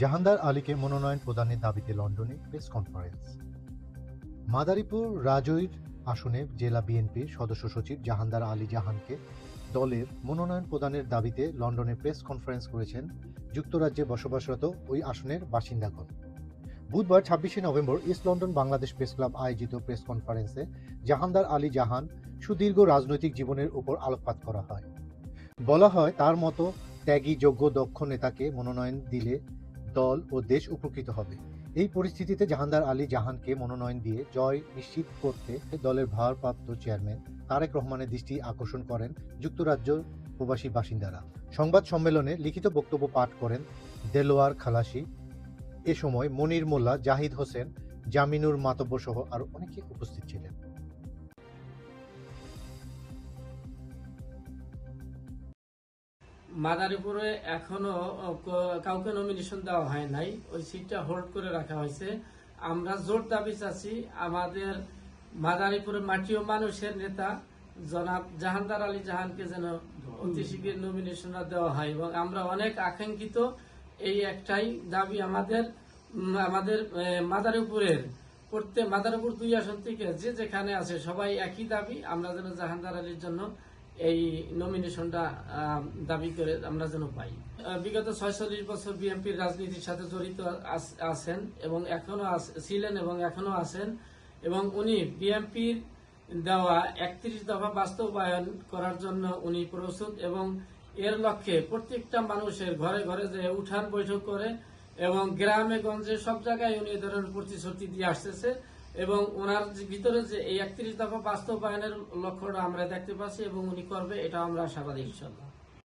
জাহানদার আলীকে মনোনয়ন প্রদানের দাবিতে লন্ডনে প্রেস কনফারেন্স। মাদারীপুর রাজৈর আসনে জেলা বিএনপির সদস্য সচিব জাহানদার আলী জাহানকে দলের মনোনয়ন প্রদানের দাবিতে লন্ডনে প্রেস কনফারেন্স করেছেন যুক্তরাজ্যে বসবাসরত ওই আসনের বাসিন্দাগণ। বুধবার ২৬শে November east London Bangladesh press club আয়োজিত প্রেস কনফারেন্সে জাহানদার আলী জাহান সুদীর্ঘ রাজনৈতিক জীবনের উপর আলোকপাত করা হয়। বলা হয়, তার মতো ত্যাগী, যোগ্য, দক্ষ নেতাকে মনোনয়ন দিলে দল ও দেশ উপকৃত হবে। এই পরিস্থিতিতে জাহানদার আলী জাহানকে মনোনয়ন দিয়ে জয় নিশ্চিত করতে দলের ভারপ্রাপ্ত চেয়ারম্যান তারেক রহমানের দৃষ্টি আকর্ষণ করেন যুক্তরাজ্য প্রবাসী বাসিন্দারা। সংবাদ সম্মেলনে লিখিত বক্তব্য পাঠ করেন দেলোয়ার খালাসি। এ সময় মনির মোল্লা, জাহিদ হোসেন, জামিনুর মাতব্বর সহ আরো অনেকে উপস্থিত ছিলেন। মাদারীপুরে এখনো কাউকে নমিনেশন দেওয়া হয় নাই, ওই সিটটা হোল্ড করে রাখা হয়েছে। আমরা জোর দাবি চাচ্ছি আমাদের মাদারীপুরের মাটি ও মানুষের নেতা জনাব জাহানদার আলী জাহানকে যেন অতি শীঘ্র নমিনেশন দেওয়া হয়, এবং আমরা অনেক আকাঙ্ক্ষিত এই একটাই দাবি আমাদের মাদারীপুরের মাদারীপুর ২ আসন থেকে যে যেখানে আছে সবাই একই দাবি, আমরা যেন জাহানদার আলীর জন্য এই নমিনেশনটা দাবি করে আমরা যেন পাই। বিগত ৪৬ বছর বিএনপির রাজনীতির সাথে জড়িত আছেন এবং এখনো ছিলেন এবং এখনো আছেন, এবং উনি বিএনপির দেওয়া ৩১ দফা বাস্তবায়ন করার জন্য উনি প্রস্তুত, এবং এর লক্ষ্যে প্রত্যেকটা মানুষের ঘরে ঘরে যে উঠান বৈঠক করে এবং গ্রামে গঞ্জে সব জায়গায় উনি এ ধরনের প্রতিশ্রুতি দিয়ে আসতেছে, এবং ওনার ভিতরে যে এই ৩১ দফা বাস্তবায়নের লক্ষ্যটা আমরা দেখতে পাচ্ছি এবং উনি করবে, এটা আমরা আশাবাদী ইনশাল্লাহ।